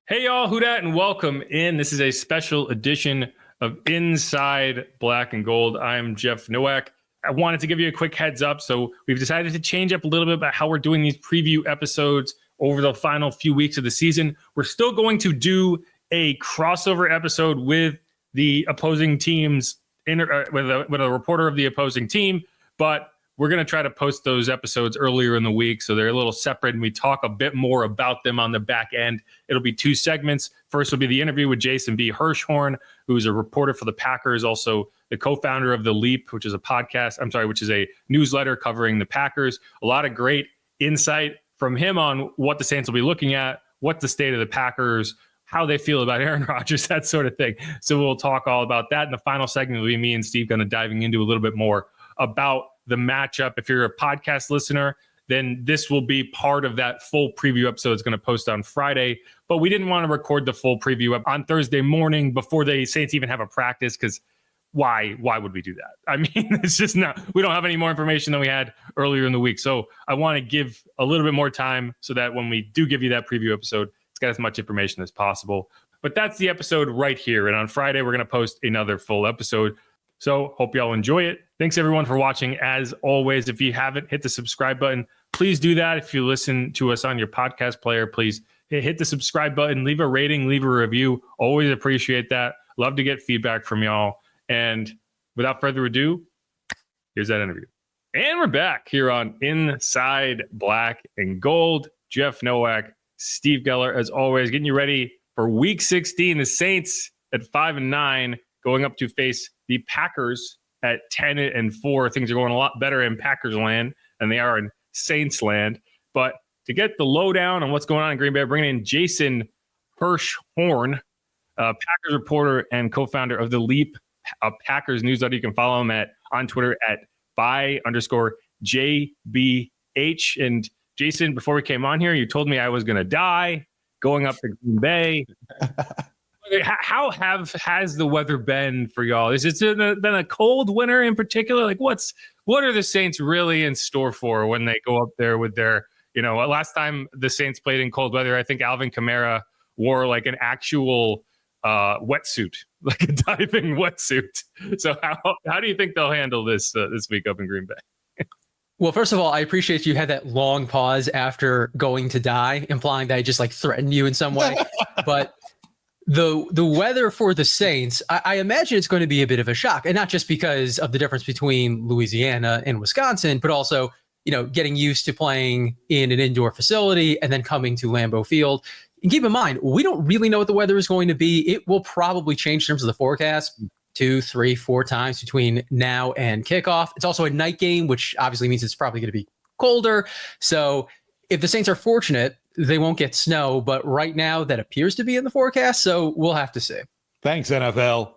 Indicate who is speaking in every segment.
Speaker 1: Hey y'all, who dat, and welcome in. This is a special edition of Inside Black and Gold. I'm Jeff Nowak. I wanted to give you a quick heads up. So we've decided to change up a little bit about how we're doing these preview episodes over the final few weeks of the season. We're still going to do a crossover episode with the opposing teams, with a reporter of the opposing team, but we're going to try to post those episodes earlier in the week, so they're a little separate, and we talk a bit more about them on the back end. It'll be two segments. First will be the interview with Jason B. Hirschhorn, who's a reporter for the Packers, also the co-founder of The Leap, which is a newsletter covering the Packers. A lot of great insight from him on what the Saints will be looking at, what the state of the Packers, how they feel about Aaron Rodgers, that sort of thing. So we'll talk all about that. And the final segment will be me and Steve kind of diving into a little bit more about the matchup. If you're a podcast listener, then this will be part of that full preview episode. It's going to post on Friday, but we didn't want to record the full preview on Thursday morning before the Saints even have a practice, because why would we do that? I mean, it's just not, we don't have any more information than we had earlier in the week. So I want to give a little bit more time so that when we do give you that preview episode, it's got as much information as possible. But that's the episode right here. And on Friday, we're going to post another full episode. So hope y'all enjoy it. Thanks everyone for watching. As always, if you haven't hit the subscribe button, please do that. If you listen to us on your podcast player, please hit the subscribe button, leave a rating, leave a review. Always appreciate that. Love to get feedback from y'all. And without further ado, here's that interview. And we're back here on Inside Black and Gold. Jeff Nowak, Steve Geller, as always, getting you ready for Week 16. The Saints at 5-9 going up to face the Packers at 10-4. Things are going a lot better in Packers land than they are in Saints land. But to get the lowdown on what's going on in Green Bay, bringing in Jason Hirschhorn, Packers reporter and co-founder of The Leap, a Packers newsletter. You can follow him on Twitter at @by_JBH. And Jason, before we came on here, you told me I was going to die going up to Green Bay. How has the weather been for y'all? Is it been a cold winter in particular? Like, what are the Saints really in store for when they go up there with their, last time the Saints played in cold weather, I think Alvin Kamara wore like an actual wetsuit, like a diving wetsuit. So how do you think they'll handle this week up in Green Bay?
Speaker 2: Well, first of all, I appreciate you had that long pause after going to die, implying that I just like threatened you in some way. But the weather for the Saints, I imagine it's going to be a bit of a shock, and not just because of the difference between Louisiana and Wisconsin, but also, getting used to playing in an indoor facility and then coming to Lambeau Field. And keep in mind, we don't really know what the weather is going to be. It will probably change in terms of the forecast 2, 3, 4 times between now and kickoff. It's also a night game, which obviously means it's probably going to be colder. So if the Saints are fortunate, they won't get snow, but right now that appears to be in the forecast, so we'll have to see.
Speaker 3: Thanks, NFL.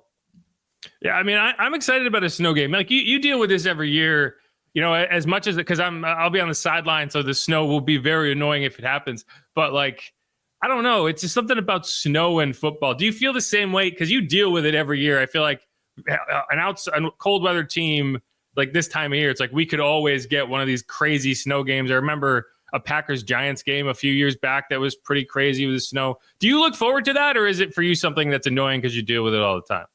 Speaker 1: Yeah, I mean, I'm excited about a snow game. Like you deal with this every year, as much as because I'll be on the sideline, so the snow will be very annoying if it happens. But like, I don't know, it's just something about snow and football. Do you feel the same way? Because you deal with it every year. I feel like a cold weather team like this time of year, it's like we could always get one of these crazy snow games. I remember a Packers-Giants game a few years back that was pretty crazy with the snow. Do you look forward to that, or is it for you something that's annoying because you deal with it all the time?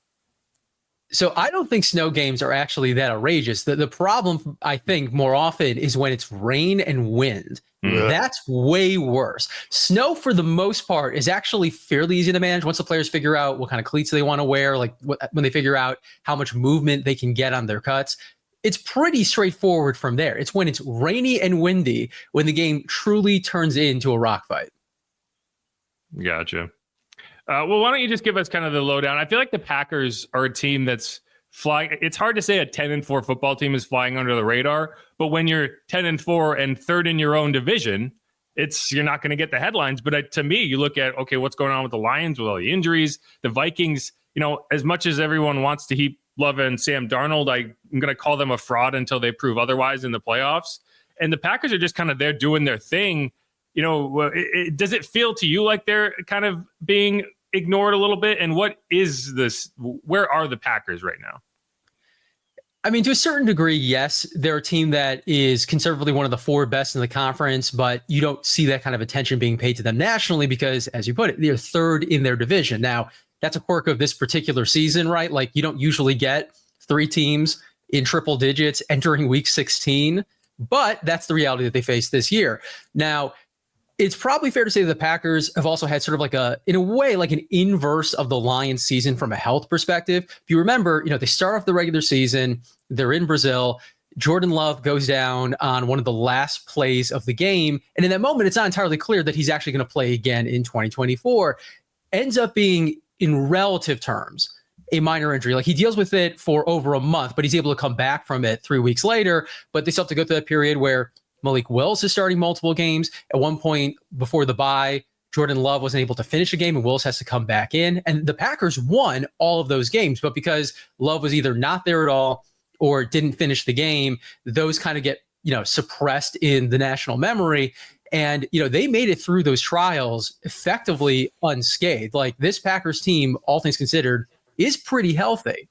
Speaker 2: So I don't think snow games are actually that outrageous. The problem, I think, more often is when it's rain and wind. Yeah. That's way worse. Snow, for the most part, is actually fairly easy to manage once the players figure out what kind of cleats they want to wear, like when they figure out how much movement they can get on their cuts. It's pretty straightforward from there. It's when it's rainy and windy when the game truly turns into a rock fight.
Speaker 1: Gotcha. Well, why don't you just give us kind of the lowdown? I feel like the Packers are a team that's flying. It's hard to say a 10-4 football team is flying under the radar, but when you're 10-4 and third in your own division, you're not going to get the headlines. But to me, you look at, okay, what's going on with the Lions with all the injuries, the Vikings, as much as everyone wants to heap love and Sam Darnold, I'm going to call them a fraud until they prove otherwise in the playoffs. And the Packers are just kind of there doing their thing. Does it feel to you like they're kind of being ignored a little bit? And what is this? Where are the Packers right now?
Speaker 2: I mean, to a certain degree, yes, they're a team that is conservatively one of the 4 best in the conference, but you don't see that kind of attention being paid to them nationally because, as you put it, they're 3rd in their division. Now, that's a quirk of this particular season, right? Like, you don't usually get 3 teams in triple digits entering week 16, but that's the reality that they face this year. Now, it's probably fair to say that the Packers have also had sort of like in a way, like an inverse of the Lions season from a health perspective. If you remember, they start off the regular season, they're in Brazil. Jordan Love goes down on one of the last plays of the game. And in that moment, it's not entirely clear that he's actually going to play again in 2024. Ends up being, in relative terms, a minor injury. Like, he deals with it for over a month, but he's able to come back from it 3 weeks later. But they still have to go through that period where Malik Willis is starting multiple games. At one point before the bye, Jordan Love wasn't able to finish a game and Willis has to come back in. And the Packers won all of those games, but because Love was either not there at all or didn't finish the game, those kind of get, suppressed in the national memory. And, they made it through those trials effectively unscathed. Like, this Packers team, all things considered, is pretty healthy.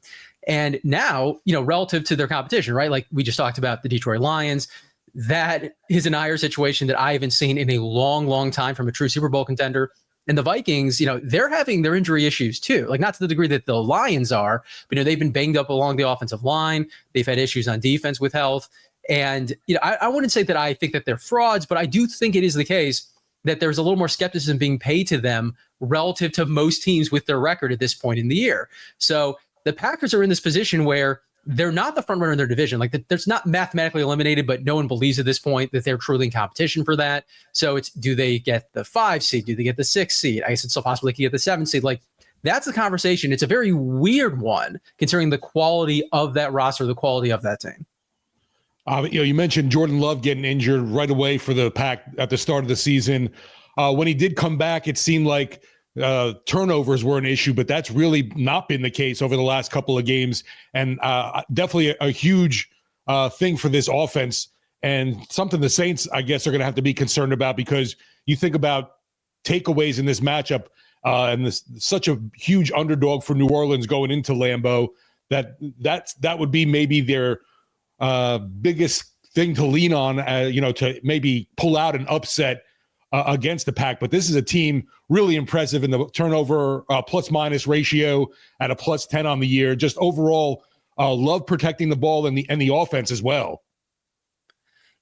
Speaker 2: And now, relative to their competition, right? Like we just talked about the Detroit Lions, that is an ire situation that I haven't seen in a long, long time from a true Super Bowl contender. And the Vikings, they're having their injury issues too, like not to the degree that the Lions are, but they've been banged up along the offensive line. They've had issues on defense with health. And, I wouldn't say that I think that they're frauds, but I do think it is the case that there's a little more skepticism being paid to them relative to most teams with their record at this point in the year. So the Packers are in this position where they're not the front runner in their division. Like, there's not mathematically eliminated, but no one believes at this point that they're truly in competition for that. So it's, do they get the 5 seed? Do they get the 6 seed? I guess it's still possible they could get the 7 seed. Like, that's the conversation. It's a very weird one considering the quality of that roster, the quality of that team.
Speaker 3: You mentioned Jordan Love getting injured right away for the Pack at the start of the season. When he did come back, it seemed like turnovers were an issue, but that's really not been the case over the last couple of games. And definitely a huge thing for this offense, and something the Saints, I guess, are going to have to be concerned about, because you think about takeaways in this matchup, and this such a huge underdog for New Orleans going into Lambeau, that would be maybe their biggest thing to lean on, to maybe pull out an upset against the Pack. But this is a team really impressive in the turnover plus minus ratio at a +10 on the year. Just overall, Love protecting the ball and the offense as well.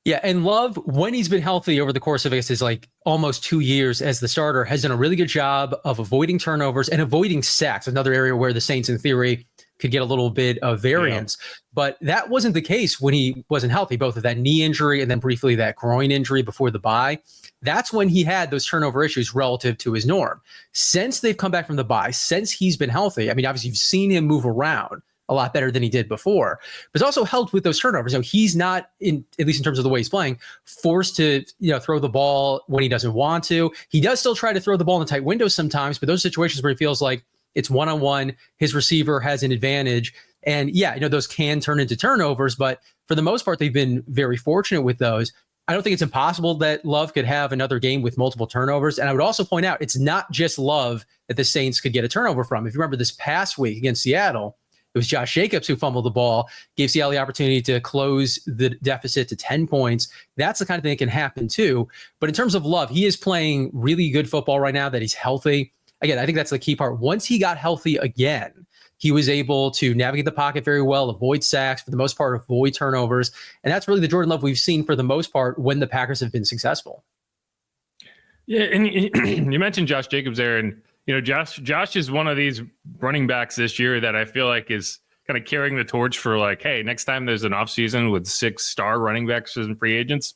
Speaker 2: Yeah, and Love, when he's been healthy over the course of his like almost 2 years as the starter, has done a really good job of avoiding turnovers and avoiding sacks, another area where the Saints, in theory, could get a little bit of variance. Yeah. But that wasn't the case when he wasn't healthy, both of that knee injury and then briefly that groin injury before the bye. That's when he had those turnover issues relative to his norm. Since they've come back from the bye, since he's been healthy, I mean, obviously you've seen him move around a lot better than he did before, but it's also helped with those turnovers. He's not, at least in terms of the way he's playing, forced to throw the ball when he doesn't want to. He does still try to throw the ball in the tight windows sometimes, but those situations where he feels like it's one-on-one, his receiver has an advantage. And yeah, those can turn into turnovers, but for the most part, they've been very fortunate with those. I don't think it's impossible that Love could have another game with multiple turnovers. And I would also point out, it's not just Love that the Saints could get a turnover from. If you remember this past week against Seattle, it was Josh Jacobs who fumbled the ball, gave Seattle the opportunity to close the deficit to 10 points. That's the kind of thing that can happen too. But in terms of Love, he is playing really good football right now that he's healthy. Again, I think that's the key part. Once he got healthy again, he was able to navigate the pocket very well, avoid sacks, for the most part, avoid turnovers. And that's really the Jordan Love we've seen for the most part when the Packers have been successful.
Speaker 1: Yeah, and you mentioned Josh Jacobs there, and Josh is one of these running backs this year that I feel like is kind of carrying the torch for like, hey, next time there's an offseason with 6-star running backs and free agents,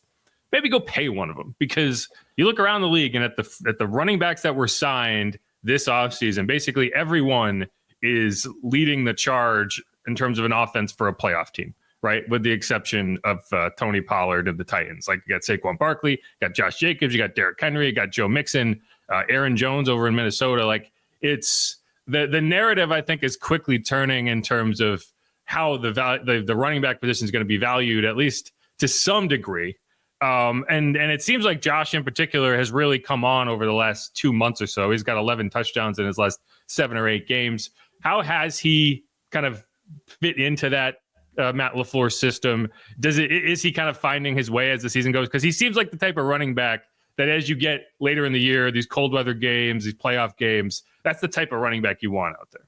Speaker 1: maybe go pay one of them, because you look around the league and at the running backs that were signed this offseason, basically everyone is leading the charge in terms of an offense for a playoff team, right? With the exception of Tony Pollard of the Titans. Like, you got Saquon Barkley, you got Josh Jacobs, you got Derrick Henry, you got Joe Mixon, Aaron Jones over in Minnesota. Like, it's the narrative, I think, is quickly turning in terms of how the running back position is going to be valued, at least to some degree. And it seems like Josh in particular has really come on over the last 2 months or so. He's got 11 touchdowns in his last 7 or 8 games. How has he kind of fit into that Matt LaFleur's system. Is he kind of finding his way as the season goes? Because he seems like the type of running back that as you get later in the year, these cold weather games, these playoff games, that's the type of running back you want out there.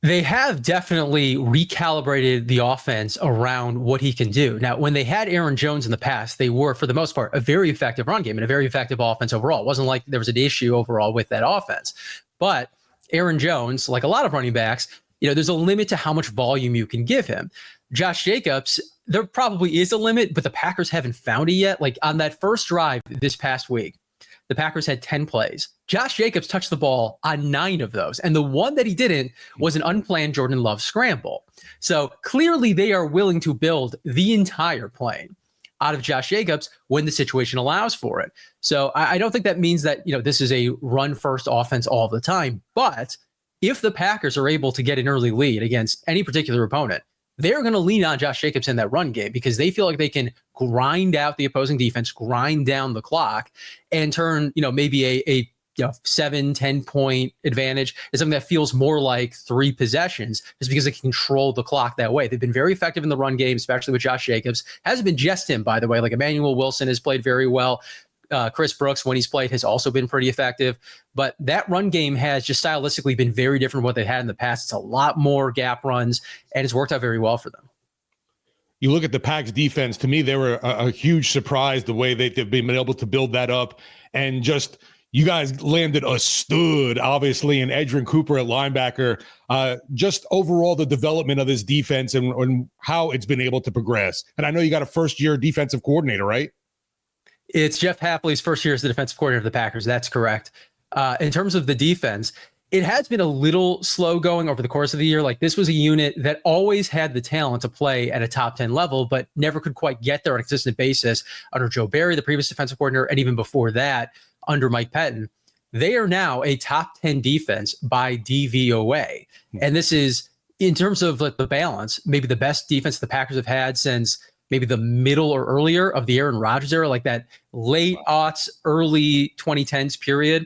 Speaker 2: They have definitely recalibrated the offense around what he can do. Now, when they had Aaron Jones in the past, they were, for the most part, a very effective run game and a very effective offense overall. It wasn't like there was an issue overall with that offense. But Aaron Jones, like a lot of running backs, there's a limit to how much volume you can give him. Josh Jacobs, there probably is a limit, but the Packers haven't found it yet. Like on that first drive this past week, the Packers had 10 plays. Josh Jacobs touched the ball on 9 of those. And the one that he didn't was an unplanned Jordan Love scramble. So clearly they are willing to build the entire plane out of Josh Jacobs when the situation allows for it. So I don't think that means that, this is a run first offense all the time. But if the Packers are able to get an early lead against any particular opponent, they're going to lean on Josh Jacobs in that run game because they feel like they can grind out the opposing defense, grind down the clock, and turn, maybe a 7-10 point advantage is something that feels more like 3 possessions just because they can control the clock that way. They've been very effective in the run game, especially with Josh Jacobs. Hasn't been just him, by the way. Like Emmanuel Wilson has played very well. Chris Brooks, when he's played, has also been pretty effective. But that run game has just stylistically been very different from what they've had in the past. It's a lot more gap runs, and it's worked out very well for them.
Speaker 3: You look at the Pack's defense, to me, they were a huge surprise the way they've been able to build that up. And just, you guys landed a stud, obviously, in Edgerrin Cooper at linebacker. Just overall, the development of this defense and how it's been able to progress. And I know you got a first-year defensive coordinator, right?
Speaker 2: It's Jeff Hapley's first year as the defensive coordinator of the Packers. That's correct. In terms of the defense, it has been a little slow going over the course of the year. Like this was a unit that always had the talent to play at a top 10 level, but never could quite get there on a consistent basis under Joe Barry, the previous defensive coordinator, and even before that under Mike Pettin. They are now a top 10 defense by DVOA. And this is, in terms of like the balance, maybe the best defense the Packers have had since maybe the middle or earlier of the Aaron Rodgers era, like that late aughts, early 2010s period.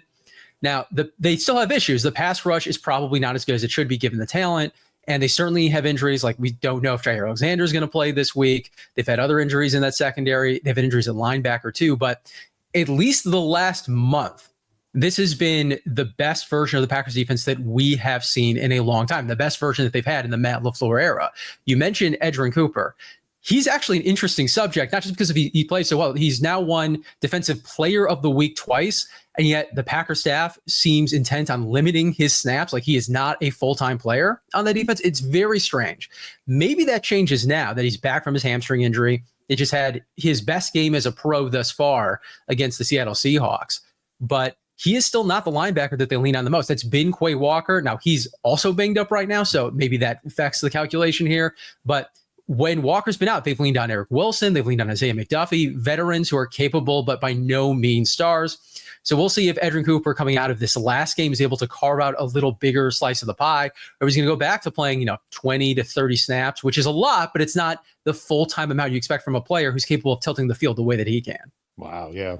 Speaker 2: Now, they still have issues. The pass rush is probably not as good as it should be given the talent, and they certainly have injuries. Like we don't know if Jair Alexander is going to play this week. They've had other injuries in that secondary. They've had injuries at linebacker too, but at least the last month, this has been the best version of the Packers defense that we have seen in a long time, the best version that they've had in the Matt LaFleur era. You mentioned Edgerrin Cooper. He's actually an interesting subject, not just because he plays so well. He's now won Defensive Player of the Week twice, and yet the Packers staff seems intent on limiting his snaps. Like he is not a full-time player on that defense. It's very strange. Maybe that changes now that he's back from his hamstring injury. They just had his best game as a pro thus far against the Seattle Seahawks. But he is still not the linebacker that they lean on the most. That's been Quay Walker. Now, he's also banged up right now, so maybe that affects the calculation here. But when Walker's been out, they've leaned on Eric Wilson. They've leaned on Isaiah McDuffie, veterans who are capable, but by no means stars. So we'll see if Edgerrin Cooper coming out of this last game is able to carve out a little bigger slice of the pie, or he's going to go back to playing, 20 to 30 snaps, which is a lot, but it's not the full-time amount you expect from a player who's capable of tilting the field the way that he can.
Speaker 3: Wow. Yeah.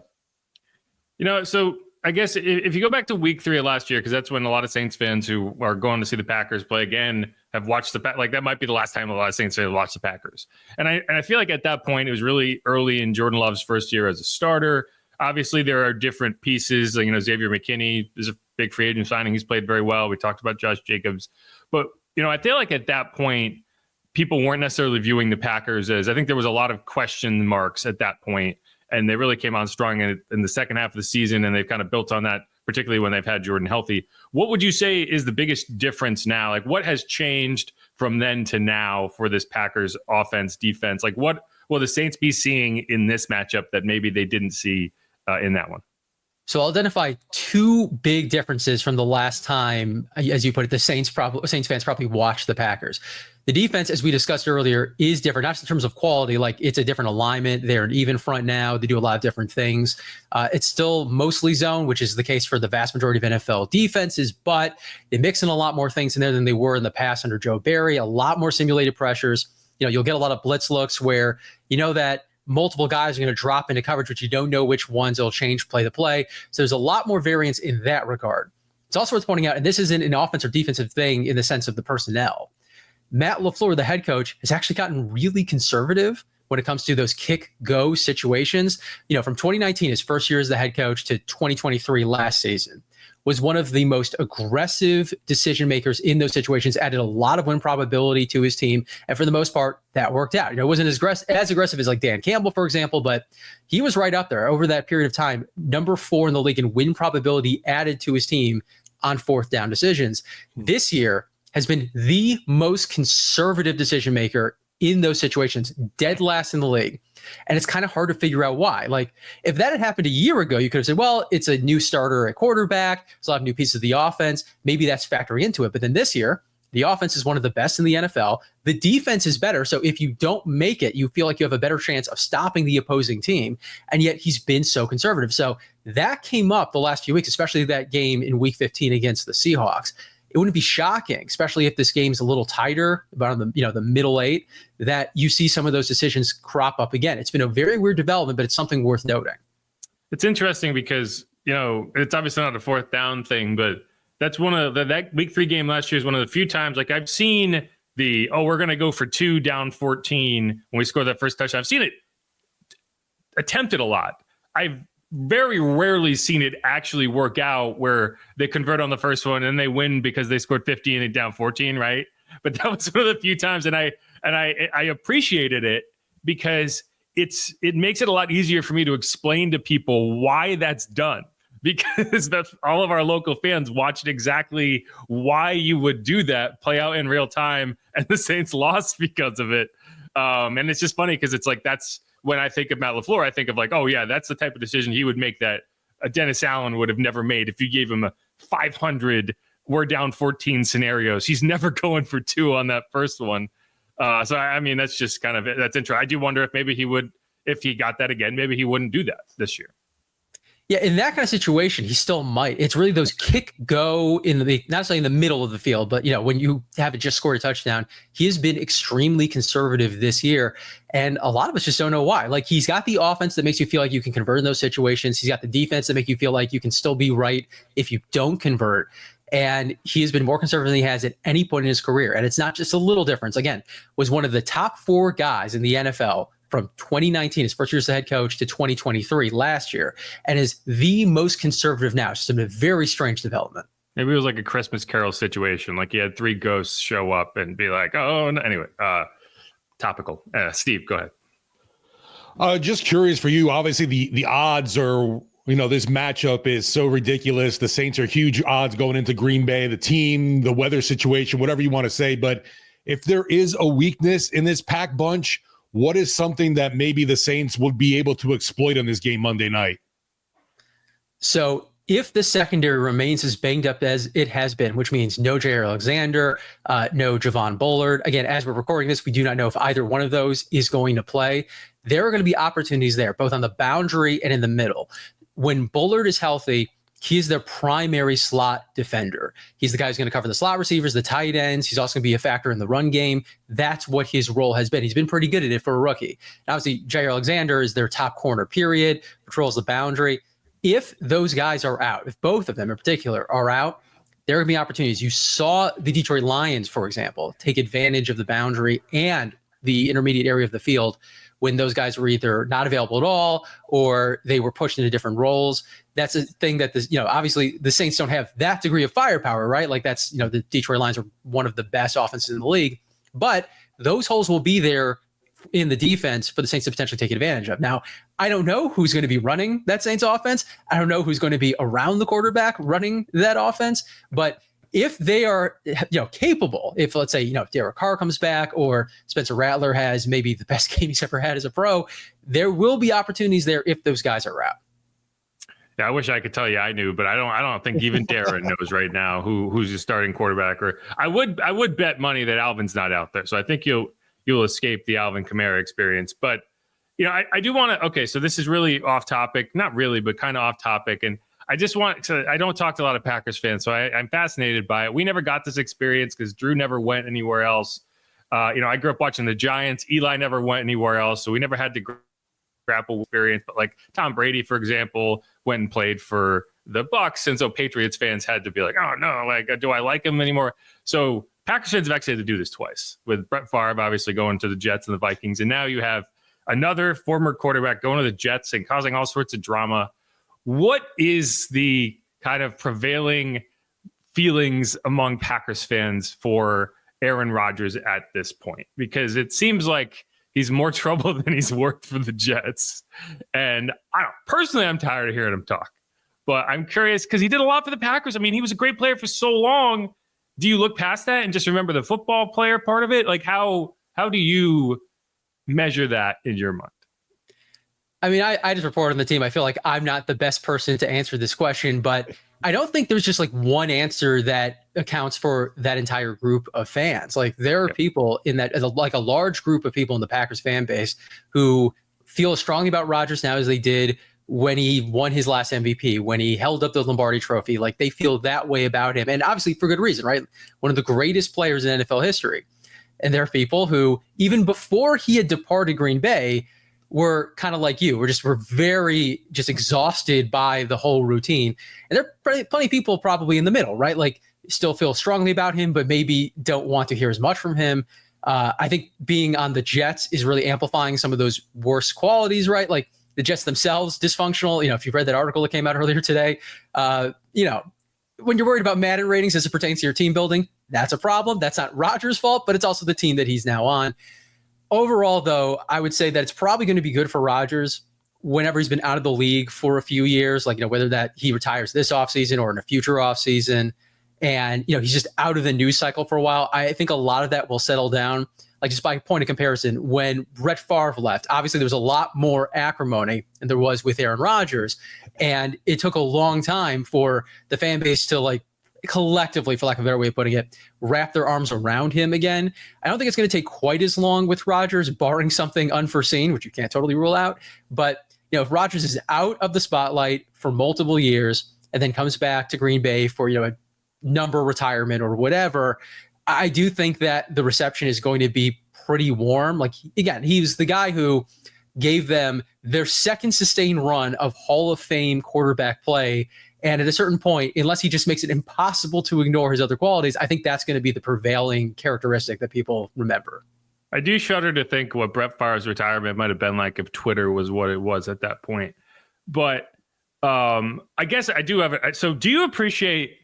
Speaker 1: So I guess if you go back to week 3 of last year, because that's when a lot of Saints fans who are going to see the Packers play again have watched that might be the last time a lot of Saints fans watched the Packers. And I feel like at that point, it was really early in Jordan Love's first year as a starter. Obviously, there are different pieces. Xavier McKinney is a big free agent signing. He's played very well. We talked about Josh Jacobs. But, I feel like at that point, people weren't necessarily viewing the Packers as, I think there was a lot of question marks at that point, and they really came on strong in the second half of the season, and they've kind of built on that, particularly when they've had Jordan healthy. What would you say is the biggest difference now? Like, what has changed from then to now for this Packers offense, defense? Like, what will the Saints be seeing in this matchup that maybe they didn't see in that one?
Speaker 2: So I'll identify 2 big differences from the last time, as you put it, the Saints fans probably watched the Packers. The defense, as we discussed earlier, is different, not just in terms of quality. Like it's a different alignment. They're an even front now. They do a lot of different things. It's still mostly zone, which is the case for the vast majority of NFL defenses, but they mix in a lot more things in there than they were in the past under Joe Barry, a lot more simulated pressures. You'll get a lot of blitz looks where that multiple guys are going to drop into coverage, but you don't know which ones will change play to play. So there's a lot more variance in that regard. It's also worth pointing out, and this isn't an offensive or defensive thing in the sense of the personnel. Matt LaFleur, the head coach, has actually gotten really conservative when it comes to those kick-go situations. From 2019, his first year as the head coach, to 2023 last season, was one of the most aggressive decision makers in those situations, added a lot of win probability to his team. And for the most part, that worked out. It wasn't as aggressive as like Dan Campbell, for example, but he was right up there over that period of time, number 4 in the league in win probability added to his team on fourth down decisions. This year has been the most conservative decision maker in those situations, dead last in the league. And it's kind of hard to figure out why. Like, if that had happened a year ago, you could have said, well, it's a new starter at quarterback, so I'll have new pieces of the offense. Maybe that's factoring into it. But then this year, the offense is one of the best in the NFL. The defense is better. So if you don't make it, you feel like you have a better chance of stopping the opposing team. And yet he's been so conservative. So that came up the last few weeks, especially that game in week 15 against the Seahawks. It wouldn't be shocking, especially if this game's a little tighter, about the middle 8, that you see some of those decisions crop up again. It's been a very weird development, but it's something worth noting.
Speaker 1: It's interesting because, it's obviously not a fourth down thing, but that's one of that week 3 game last year is one of the few times, like, I've seen we're going to go for 2 down 14 when we score that first touchdown. I've seen it attempted a lot. I've very rarely seen it actually work out where they convert on the first one and they win because they scored 50 and down 14, right? But that was one of the few times, and I appreciated it because it makes it a lot easier for me to explain to people why that's done, because that's all of our local fans watched exactly why you would do that play out in real time, and the Saints lost because of it. And it's just funny because it's like, that's when I think of Matt LaFleur, I think of like, oh yeah, that's the type of decision he would make that Dennis Allen would have never made if you gave him a 500 we're down 14 scenarios. He's never going for 2 on that first one. So I mean, that's just kind of it. That's interesting. I do wonder if maybe he would, if he got that again, maybe he wouldn't do that this year.
Speaker 2: Yeah, in that kind of situation, he still might. It's really those kick-go in the, not necessarily in the middle of the field, but when you haven't just scored a touchdown, he has been extremely conservative this year, and a lot of us just don't know why. Like, he's got the offense that makes you feel like you can convert in those situations. He's got the defense that make you feel like you can still be right if you don't convert. And he has been more conservative than he has at any point in his career. And it's not just a little difference. Again, was one of the top 4 guys in the NFL from 2019, his first year as the head coach, to 2023 last year, and is the most conservative now. It's just a very strange development.
Speaker 1: Maybe it was like a Christmas Carol situation. Like, he had 3 ghosts show up and be like, oh, no. Anyway, topical. Steve, go ahead.
Speaker 3: Just curious for you. Obviously, the odds are, this matchup is so ridiculous. The Saints are huge odds going into Green Bay, the team, the weather situation, whatever you want to say. But if there is a weakness in this pack bunch, what is something that maybe the Saints would be able to exploit on this game Monday night?
Speaker 2: So if the secondary remains as banged up as it has been, which means no Jair Alexander, no Javon Bullard. Again, as we're recording this, we do not know if either one of those is going to play. There are going to be opportunities there, both on the boundary and in the middle. When Bullard is healthy, he's their primary slot defender. He's the guy who's going to cover the slot receivers, the tight ends. He's also going to be a factor in the run game. That's what his role has been. He's been pretty good at it for a rookie. And obviously, Jair Alexander is their top corner, period, patrols the boundary. If those guys are out, if both of them in particular are out, there are going to be opportunities. You saw the Detroit Lions, for example, take advantage of the boundary and the intermediate area of the field when those guys were either not available at all or they were pushed into different roles. That's a thing that obviously the Saints don't have that degree of firepower, right? Like, that's, the Detroit Lions are one of the best offenses in the league, but those holes will be there in the defense for the Saints to potentially take advantage of. Now, I don't know who's going to be running that Saints offense. I don't know who's going to be around the quarterback running that offense, but if they are, capable, if, let's say, if Derek Carr comes back or Spencer Rattler has maybe the best game he's ever had as a pro, there will be opportunities there if those guys are out.
Speaker 1: Yeah, I wish I could tell you I knew, but I don't think even Darren knows right now who's the starting quarterback. Or I would bet money that Alvin's not out there. So I think you'll escape the Alvin Kamara experience. But I do want to. Okay, so this is really off topic, not really, but kind of off topic. And I just want to. I don't talk to a lot of Packers fans, so I'm fascinated by it. We never got this experience because Drew never went anywhere else. I grew up watching the Giants. Eli never went anywhere else, so we never had to grapple with experience. But like Tom Brady, for example, went and played for the Bucs, and so Patriots fans had to be like, oh no, like, do I like him anymore? So Packers fans have actually had to do this twice, with Brett Favre obviously going to the Jets and the Vikings. And now you have another former quarterback going to the Jets and causing all sorts of drama. What is the kind of prevailing feelings among Packers fans for Aaron Rodgers at this point? Because it seems like he's more trouble than he's worked for the Jets. And personally, I'm tired of hearing him talk. But I'm curious because he did a lot for the Packers. I mean, he was a great player for so long. Do you look past that and just remember the football player part of it? Like, how do you measure that in your mind?
Speaker 2: I mean, I just report on the team. I feel like I'm not the best person to answer this question, but I don't think there's just like one answer that accounts for that entire group of fans. Like there are people in that, like a large group of people in the Packers fan base who feel as strongly about Rodgers now as they did when he won his last MVP, when he held up the Lombardi Trophy. Like they feel that way about him, and obviously for good reason, right? One of the greatest players in NFL history. And there are people who, even before he had departed Green Bay, were kind of like you. We're very just exhausted by the whole routine. And there are plenty of people probably in the middle, right? Like still feel strongly about him, but maybe don't want to hear as much from him. I think being on the Jets is really amplifying some of those worst qualities, right? Like the Jets themselves, dysfunctional. You know, if you've read that article that came out earlier today, you know, when you're worried about Madden ratings as it pertains to your team building, that's a problem. That's not Rodgers' fault, but it's also the team that he's now on. Overall, though, I would say that it's probably going to be good for Rodgers whenever he's been out of the league for a few years, like, you know, whether that he retires this offseason or in a future offseason. And, you know, he's just out of the news cycle for a while. I think a lot of that will settle down. Like just by point of comparison, when Brett Favre left, obviously there was a lot more acrimony than there was with Aaron Rodgers. And it took a long time for the fan base to like collectively, for lack of a better way of putting it, wrap their arms around him again. I don't think it's going to take quite as long with Rodgers, barring something unforeseen, which you can't totally rule out. But, you know, if Rodgers is out of the spotlight for multiple years and then comes back to Green Bay for, you know, a number retirement or whatever, I do think that the reception is going to be pretty warm. Like, again, he's the guy who gave them their second sustained run of Hall of Fame quarterback play. And at a certain point, unless he just makes it impossible to ignore his other qualities, I think that's going to be the prevailing characteristic that people remember.
Speaker 1: I do shudder to think what Brett Favre's retirement might have been like if Twitter was what it was at that point. But I guess I do have it. So do you appreciate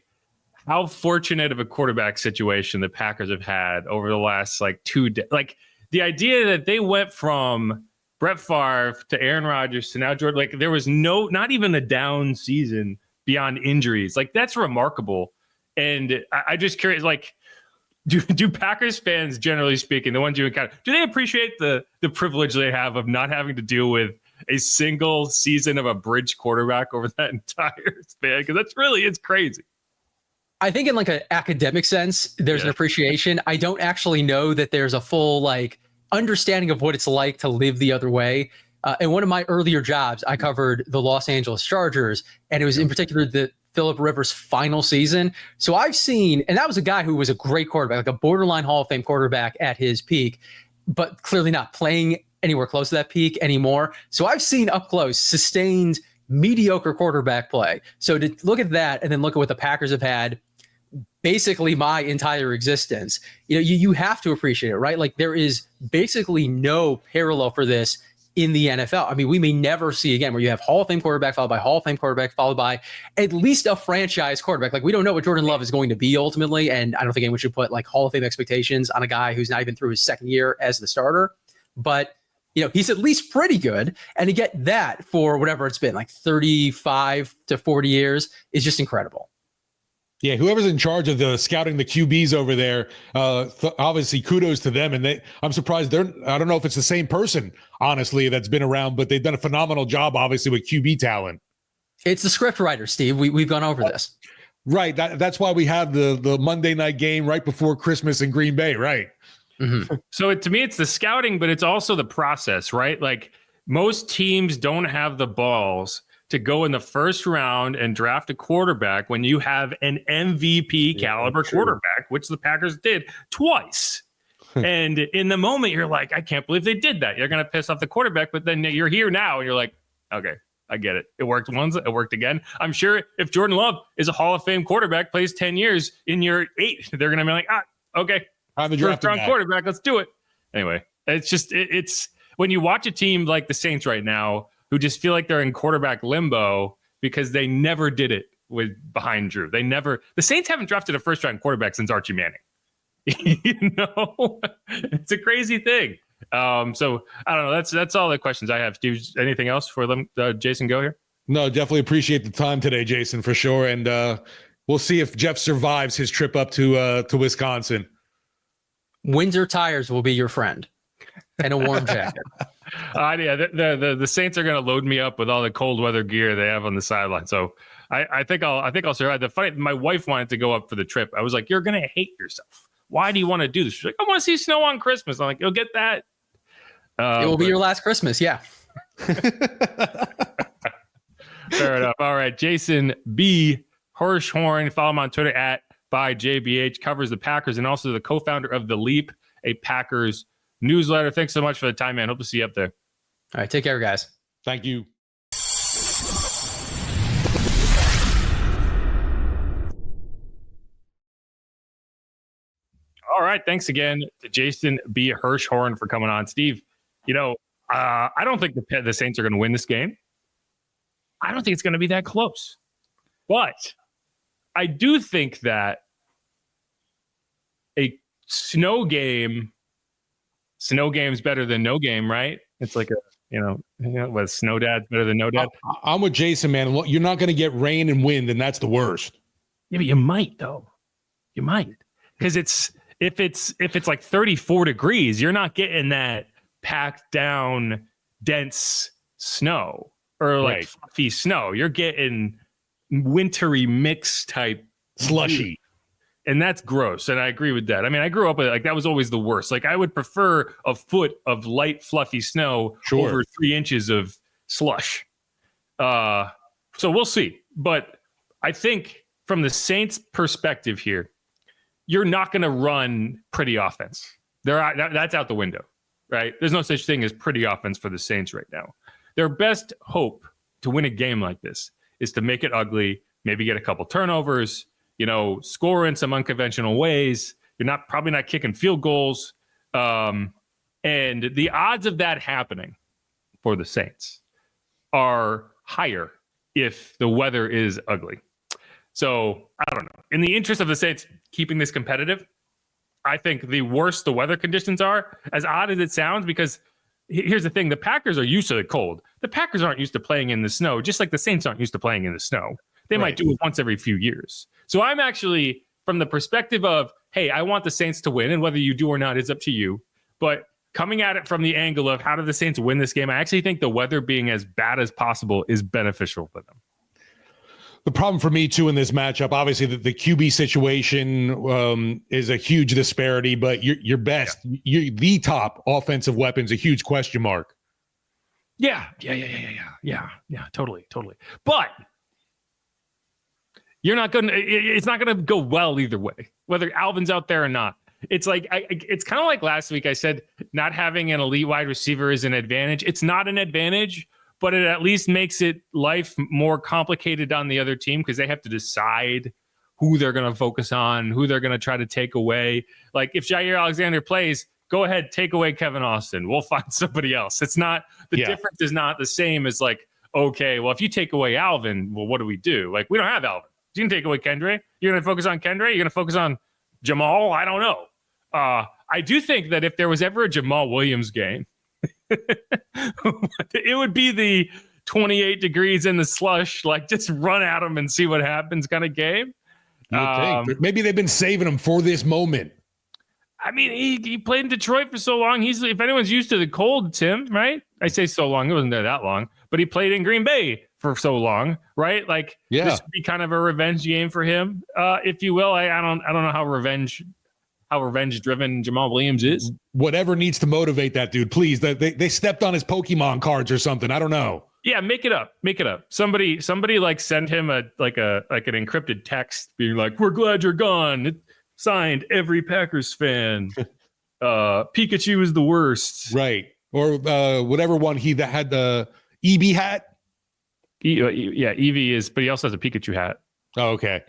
Speaker 1: how fortunate of a quarterback situation the Packers have had over the last like 2 days? Like the idea that they went from Brett Favre to Aaron Rodgers to now Jordan, like there was not even a down season beyond injuries. Like that's remarkable. And I just curious, like, do Packers fans, generally speaking, the ones you encounter, do they appreciate the privilege they have of not having to deal with a single season of a bridge quarterback over that entire span? Because it's crazy.
Speaker 2: I think in like an academic sense, there's an appreciation. I don't actually know that there's a full like understanding of what it's like to live the other way. In one of my earlier jobs, I covered the Los Angeles Chargers, and it was in particular the Phillip Rivers' final season. So I've seen, and that was a guy who was a great quarterback, like a borderline Hall of Fame quarterback at his peak, but clearly not playing anywhere close to that peak anymore. So I've seen up close sustained mediocre quarterback play. So to look at that and then look at what the Packers have had basically my entire existence, you know, you have to appreciate it, right? Like there is basically no parallel for this in the NFL. I mean, we may never see again where you have Hall of Fame quarterback followed by Hall of Fame quarterback followed by at least a franchise quarterback. Like we don't know what Jordan Love is going to be ultimately, and I don't think anyone should put like Hall of Fame expectations on a guy who's not even through his second year as the starter. But you know, he's at least pretty good, and to get that for whatever it's been, like 35 to 40 years, is just incredible.
Speaker 3: Yeah, whoever's in charge of the scouting the QBs over there, obviously kudos to them. And I'm surprised I don't know if it's the same person, honestly, that's been around, but they've done a phenomenal job, obviously, with QB talent. It's
Speaker 2: the script writer, Steve. We've gone over this.
Speaker 3: Right. That's why we have the Monday night game right before Christmas in Green Bay, right?
Speaker 1: Mm-hmm. So to me, it's the scouting, but it's also the process, right? Like most teams don't have the balls to go in the first round and draft a quarterback when you have an MVP caliber quarterback, which the Packers did twice. And in the moment, you're like, I can't believe they did that. You're going to piss off the quarterback, but then you're here now and you're like, okay, I get it. It worked once, it worked again. I'm sure if Jordan Love is a Hall of Fame quarterback, plays 10 years in year 8, they're going to be like, Okay,
Speaker 3: I'm the
Speaker 1: first
Speaker 3: drafting
Speaker 1: round
Speaker 3: guy.
Speaker 1: quarterback. Let's do it. Anyway, it's just it's when you watch a team like the Saints right now who just feel like they're in quarterback limbo because they never did it with behind Drew. The Saints haven't drafted a first round quarterback since Archie Manning. It's a crazy thing. So I don't know. That's all the questions I have. Steve, anything else for them? Jason, go here.
Speaker 3: No, definitely appreciate the time today, Jason, for sure. And we'll see if Jeff survives his trip up to Wisconsin.
Speaker 2: Windsor tires will be your friend, and a warm jacket.
Speaker 1: Yeah, the Saints are going to load me up with all the cold weather gear they have on the sideline. So I think I'll survive. My wife wanted to go up for the trip. I was like, "You're going to hate yourself. Why do you want to do this?" She's like, "I want to see snow on Christmas." I'm like, "You'll get that."
Speaker 2: It will be your last Christmas. Yeah.
Speaker 1: Fair enough. All right, Jason B. Hirschhorn. Follow him on Twitter at @byjbh. Covers the Packers and also the co-founder of The Leap, a Packers newsletter. Thanks so much for the time, man. Hope to see you up there.
Speaker 2: All right. Take care, guys.
Speaker 3: Thank you.
Speaker 1: All right. Thanks again to Jason B. Hirschhorn for coming on. Steve, I don't think the Saints are going to win this game. I don't think it's going to be that close. But I do think that a snow game's better than no game, right? It's like what snow dad's better than no dad.
Speaker 3: I'm with Jason, man. You're not going to get rain and wind, and that's the worst.
Speaker 1: Yeah, but you might though. You might, because if it's like 34 degrees, you're not getting that packed down, dense snow or like fluffy snow. You're getting wintry mix type
Speaker 3: slushy.
Speaker 1: And that's gross. And I agree with that. I mean, I grew up with like that was always the worst. Like I would prefer a foot of light, fluffy snow over 3 inches of slush. So we'll see. But I think from the Saints' perspective here, you're not going to run pretty offense. That's out the window, right? There's no such thing as pretty offense for the Saints right now. Their best hope to win a game like this is to make it ugly, maybe get a couple turnovers, score in some unconventional ways. You're probably not kicking field goals. And the odds of that happening for the Saints are higher if the weather is ugly. So I don't know. In the interest of the Saints keeping this competitive, I think the worse the weather conditions are, as odd as it sounds, because here's the thing. The Packers are used to the cold. The Packers aren't used to playing in the snow, just like the Saints aren't used to playing in the snow. They might do it once every few years. So I'm actually from the perspective of, hey, I want the Saints to win, and whether you do or not is up to you. But coming at it from the angle of how do the Saints win this game, I actually think the weather being as bad as possible is beneficial for them.
Speaker 3: The problem for me, too, in this matchup, obviously, the QB situation is a huge disparity, but your best, the top offensive weapon's a huge question mark.
Speaker 1: Yeah, totally. But it's not going to go well either way, whether Alvin's out there or not. It's like, it's kind of like last week I said, not having an elite wide receiver is an advantage. It's not an advantage, but it at least makes life more complicated on the other team because they have to decide who they're going to focus on, who they're going to try to take away. Like if Jair Alexander plays, go ahead, take away Kevin Austin. We'll find somebody else. It's not, the difference is not the same as like, okay, well, if you take away Alvin, well, what do we do? Like, we don't have Alvin. You can take away Kendre. You're going to focus on Kendre? You're going to focus on Jamal? I don't know. I do think that if there was ever a Jamal Williams game, it would be the 28 degrees in the slush, like just run at him and see what happens kind of game.
Speaker 3: Maybe they've been saving him for this moment.
Speaker 1: I mean, he played in Detroit for so long. If anyone's used to the cold, it's him, right? I say so long. It wasn't there that long. But he played in Green Bay for so long, right? Like, this would be kind of a revenge game for him, if you will. I don't know how revenge-driven Jamal Williams is.
Speaker 3: Whatever needs to motivate that dude, please. They stepped on his Pokemon cards or something. I don't know.
Speaker 1: Yeah, make it up. Somebody like send him an encrypted text being like, "We're glad you're gone. It signed every Packers fan. Pikachu is the worst."
Speaker 3: Right. Or whatever one that had the EB hat.
Speaker 1: Evie is, but he also has a Pikachu hat.
Speaker 3: Oh, okay.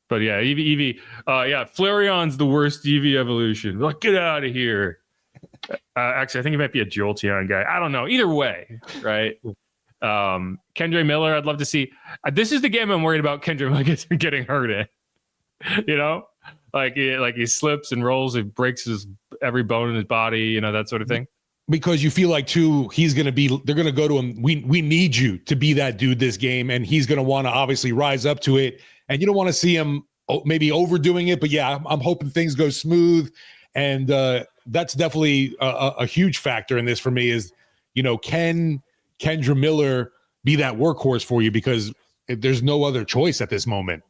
Speaker 1: But yeah, Eevee. Yeah, Flareon's the worst Eevee evolution. Like, get out of here. Actually, I think it might be a Jolteon guy. I don't know. Either way, right? Kendre Miller, I'd love to see. This is the game I'm worried about Kendre Miller getting hurt in. You know? Like he slips and rolls, he breaks every bone in his body, you know, that sort of thing.
Speaker 3: Because you feel like too, they're going to go to him. We need you to be that dude this game. And he's going to want to obviously rise up to it. And you don't want to see him maybe overdoing it, but yeah, I'm hoping things go smooth. And that's definitely a huge factor in this for me is, you know, can Kendre Miller be that workhorse for you? Because there's no other choice at this moment.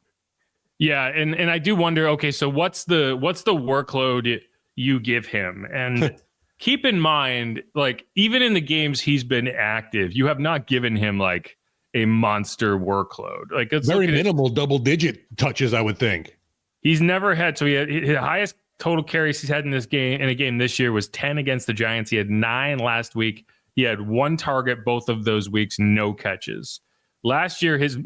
Speaker 1: Yeah. And I do wonder, okay, so what's the workload you give him? And keep in mind, like, even in the games he's been active, you have not given him like a monster workload. Like, it's
Speaker 3: very minimal double-digit touches, I would think.
Speaker 1: He's never had. So he had his highest total carries he's had in a game this year was 10 against the Giants. He had 9 last week. He had 1 target both of those weeks, no catches. Last year, his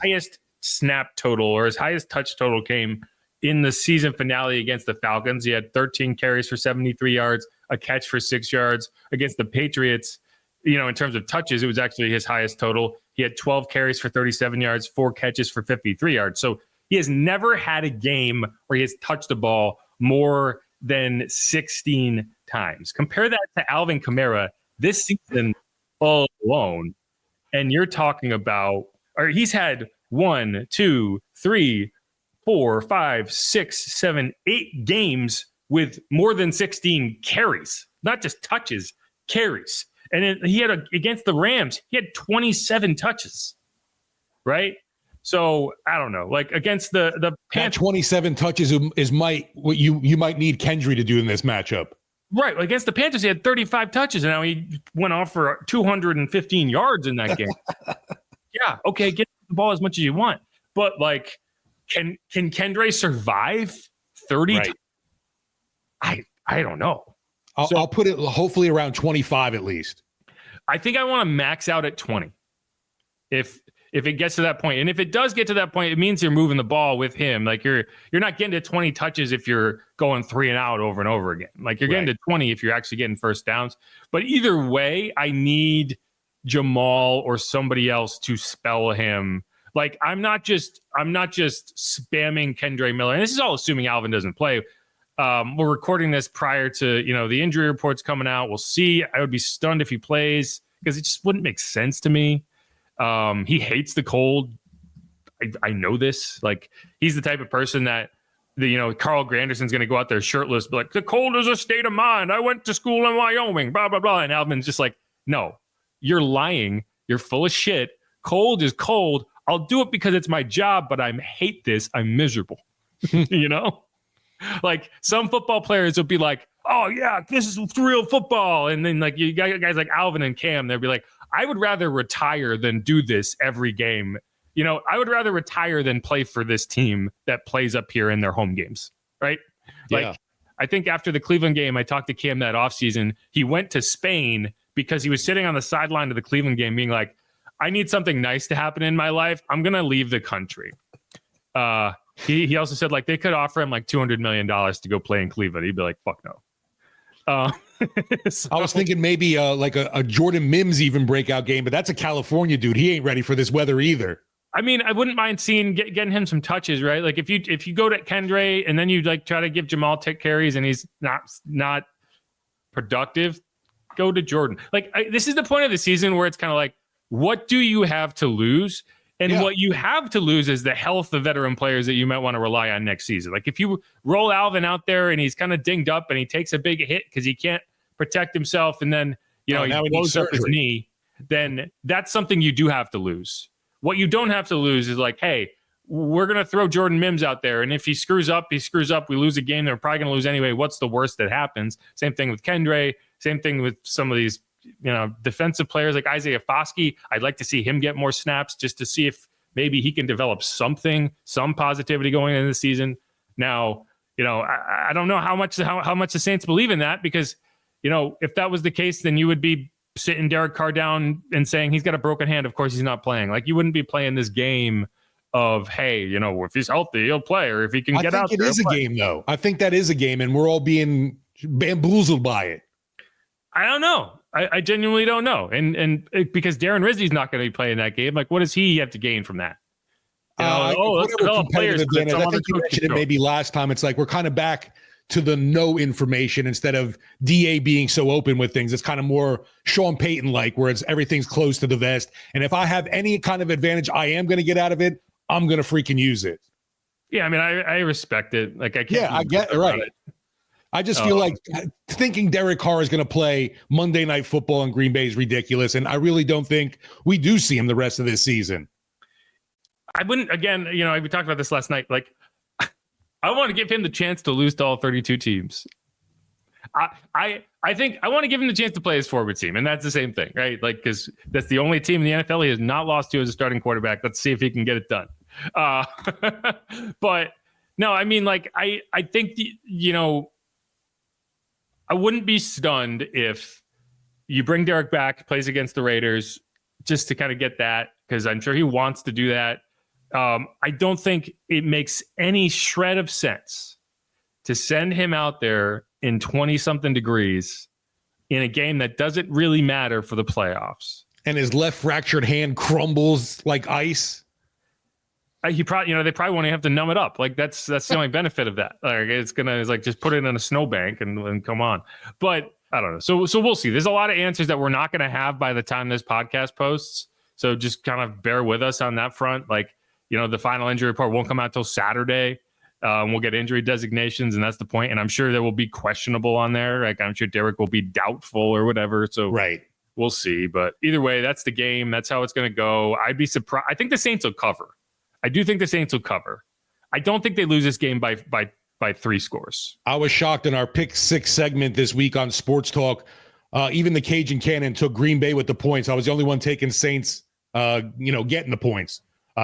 Speaker 1: highest snap total or his highest touch total came in the season finale against the Falcons. He had 13 carries for 73 yards, a catch for 6 yards. Against the Patriots, you know, in terms of touches, it was actually his highest total. He had 12 carries for 37 yards, 4 catches for 53 yards. So he has never had a game where he has touched the ball more than 16 times. Compare that to Alvin Kamara this season alone, and you're talking about, or he's had 1, 2, 3, 4, 5, 6, 7, 8 games with more than 16 carries, not just touches, carries. And he had against the Rams, he had 27 touches, right? So I don't know, like against the Panthers,
Speaker 3: 27 touches is what you might need Kendry to do in this matchup.
Speaker 1: Right. Against the Panthers, he had 35 touches, and now he went off for 215 yards in that game. Yeah, okay, get the ball as much as you want. But, like, can Kendre survive 30? Right. I don't know.
Speaker 3: I'll put it hopefully around 25 at least.
Speaker 1: I think I want to max out at 20. If it gets to that point. And if it does get to that point, it means you're moving the ball with him. Like you're not getting to 20 touches if you're going 3 and out over and over again. Like you're getting to 20 if you're actually getting first downs. But either way, I need Jamal or somebody else to spell him. Like I'm not just spamming Kendre Miller. And this is all assuming Alvin doesn't play. We're recording this prior to, the injury reports coming out. We'll see. I would be stunned if he plays because it just wouldn't make sense to me. He hates the cold. I know this. Like he's the type of person that Carl Granderson's going to go out there shirtless, be like, the cold is a state of mind. I went to school in Wyoming, blah, blah, blah. And Alvin's just like, no, you're lying. You're full of shit. Cold is cold. I'll do it because it's my job, but I hate this. I'm miserable. Like some football players will be like, oh yeah, this is real football. And then like you got guys like Alvin and Cam, they'll be like, I would rather retire than do this every game. I would rather retire than play for this team that plays up here in their home games. Right.
Speaker 3: Yeah.
Speaker 1: Like I think after the Cleveland game, I talked to Cam that offseason. He went to Spain because he was sitting on the sideline of the Cleveland game being like, I need something nice to happen in my life. I'm going to leave the country. He also said like they could offer him like $200 million to go play in Cleveland. He'd be like, fuck no.
Speaker 3: I was thinking maybe like a Jordan Mims even breakout game, but that's a California dude. He ain't ready for this weather either.
Speaker 1: I mean, I wouldn't mind getting him some touches, right? Like if you go to Kendre and then you like try to give Jamal tick carries and he's not productive, go to Jordan. Like this is the point of the season where it's kind of like, what do you have to lose? And what you have to lose is the health of veteran players that you might want to rely on next season. Like if you roll Alvin out there and he's kind of dinged up and he takes a big hit because he can't protect himself and then he blows up his knee, then that's something you do have to lose. What you don't have to lose is like, hey, we're going to throw Jordan Mims out there. And if he screws up, he screws up. We lose a game. They're probably going to lose anyway. What's the worst that happens? Same thing with Kendre. Same thing with some of these defensive players like Isaiah Foskey. I'd like to see him get more snaps just to see if maybe he can develop some positivity going into the season. Now, I don't know how much the Saints believe in that because, if that was the case, then you would be sitting Derek Carr down and saying he's got a broken hand. Of course, he's not playing. Like you wouldn't be playing this game of, hey, if he's healthy, he'll play, or if he can get out there.
Speaker 3: I think it is a game, though. I think that is a game, and we're all being bamboozled by it.
Speaker 1: I don't know. I genuinely don't know. And because Darren Rizzi's not going to be playing that game, like, what does he have to gain from that? Let's develop players.
Speaker 3: I think you mentioned it maybe last time. It's like we're kind of back to the no information instead of DA being so open with things. It's kind of more Sean Payton-like, where everything's close to the vest. And if I have any kind of advantage I am going to get out of it, I'm going to freaking use it.
Speaker 1: Yeah, I mean, I respect it. Like, I can't.
Speaker 3: Yeah, I get it. Right. I just feel like thinking Derek Carr is going to play Monday Night Football in Green Bay is ridiculous. And I really don't think we do see him the rest of this season.
Speaker 1: I wouldn't, again, we talked about this last night. Like, I want to give him the chance to lose to all 32 teams. I think I want to give him the chance to play his forward team. And that's the same thing, right? Like, because that's the only team in the NFL he has not lost to as a starting quarterback. Let's see if he can get it done. But no, I mean, like, I think, I wouldn't be stunned if you bring Derek back, plays against the Raiders, just to kind of get that, because I'm sure he wants to do that. I don't think it makes any shred of sense to send him out there in 20-something degrees in a game that doesn't really matter for the playoffs.
Speaker 3: And his left fractured hand crumbles like ice.
Speaker 1: He probably, they probably won't even have to numb it up. Like, that's the only benefit of that. Like, it's like just put it in a snowbank and come on. But I don't know. So we'll see. There's a lot of answers that we're not going to have by the time this podcast posts. So just kind of bear with us on that front. Like, the final injury report won't come out till Saturday. We'll get injury designations, and that's the point. And I'm sure there will be questionable on there. Like, I'm sure Derek will be doubtful or whatever. So
Speaker 3: right.
Speaker 1: We'll see. But either way, that's the game. That's how it's going to go. I'd be surprised. I think the Saints will cover. I do think the Saints will cover. I don't think they lose this game by 3 scores. I was shocked in our Pick 6 segment this week on Sports Talk. Even the Cajun Cannon took Green Bay with the points. I was the only one taking Saints, getting the points.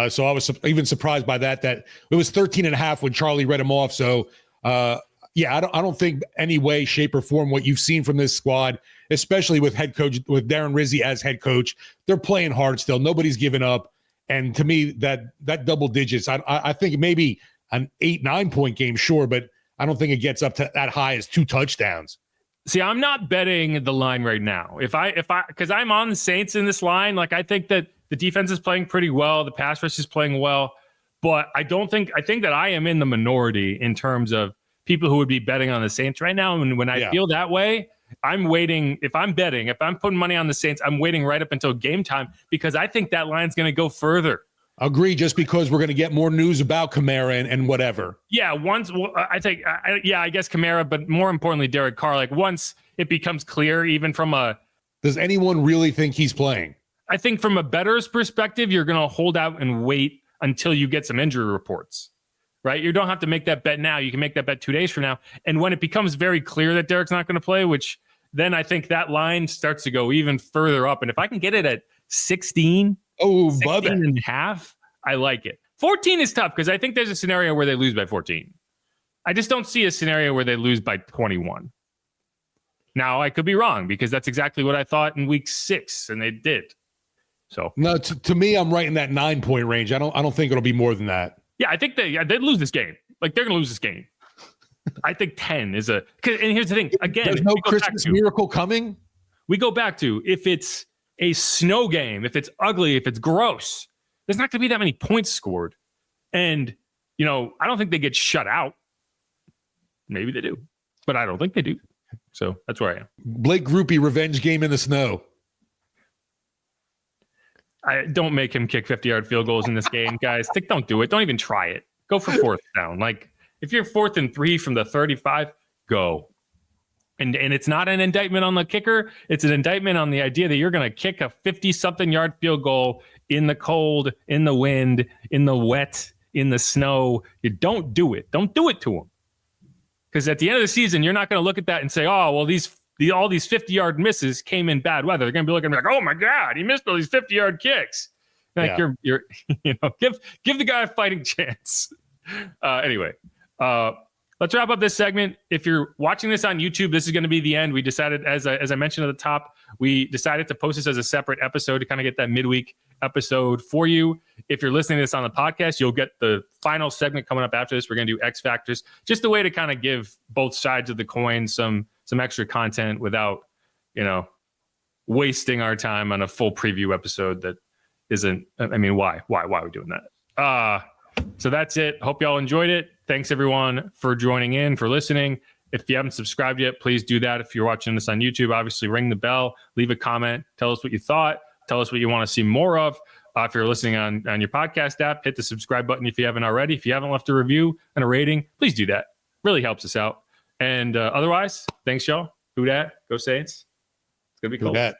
Speaker 1: So I was even surprised by that it was 13.5 when Charlie read them off. So, I don't think any way, shape, or form what you've seen from this squad, especially with with Darren Rizzi as head coach, they're playing hard still. Nobody's given up. And to me, that double digits, I think maybe an 8-9 point game, sure, but I don't think it gets up to that high as 2 touchdowns. See, I'm not betting the line right now. Because I'm on the Saints in this line, like, I think that the defense is playing pretty well, the pass rush is playing well, but I think that I am in the minority in terms of people who would be betting on the Saints right now. And when I feel that way, I'm waiting. If I'm putting money on the Saints, I'm waiting right up until game time, because I think that line's going to go further. Agree, just because we're going to get more news about Kamara and whatever. Yeah, I guess Kamara, but more importantly, Derek Carr. Like, once it becomes clear, even from does anyone really think he's playing? I think from a bettor's perspective, you're going to hold out and wait until you get some injury reports, right? You don't have to make that bet now. You can make that bet 2 days from now. And when it becomes very clear that Derek's not going to play, which then I think that line starts to go even further up. And if I can get it at 16 and a half, I like it. 14 is tough, because I think there's a scenario where they lose by 14. I just don't see a scenario where they lose by 21. Now, I could be wrong, because that's exactly what I thought in week 6, and they did. So no, to me, I'm right in that 9 point range. I don't think it'll be more than that. Yeah, I think they'd lose this game. Like, they're going to lose this game. I think 10 is and here's the thing. Again, there's no Christmas miracle coming. We go back to, if it's a snow game, if it's ugly, if it's gross, there's not going to be that many points scored. And, I don't think they get shut out. Maybe they do, but I don't think they do. So that's where I am. Blake Groupie revenge game in the snow. I don't make him kick 50-yard field goals in this game, guys. Don't do it. Don't even try it. Go for 4th down. Like, if you're 4th and 3 from the 35, go. And it's not an indictment on the kicker. It's an indictment on the idea that you're going to kick a 50-something yard field goal in the cold, in the wind, in the wet, in the snow. You don't do it. Don't do it to them. Because at the end of the season, you're not going to look at that and say, oh, well, all these 50-yard misses came in bad weather. They're going to be looking like, oh my God, he missed all these 50-yard kicks. Like, you're give the guy a fighting chance. Anyway, let's wrap up this segment. If you're watching this on YouTube, this is going to be the end. We decided, as I mentioned at the top, We decided to post this as a separate episode to kind of get that midweek episode for you. If you're listening to this on the podcast, you'll get the final segment coming up after this. We're going to do X Factors, just a way to kind of give both sides of the coin some extra content without, wasting our time on a full preview episode that isn't. I mean, why are we doing that? So that's it. Hope y'all enjoyed it. Thanks everyone for joining in, for listening. If you haven't subscribed yet, please do that. If you're watching this on YouTube, obviously ring the bell, leave a comment, tell us what you thought, tell us what you want to see more of. If you're listening on your podcast app, hit the subscribe button if you haven't already. If you haven't left a review and a rating, please do that. Really helps us out. And otherwise, thanks y'all. Who dat? Go Saints. It's going to be cool.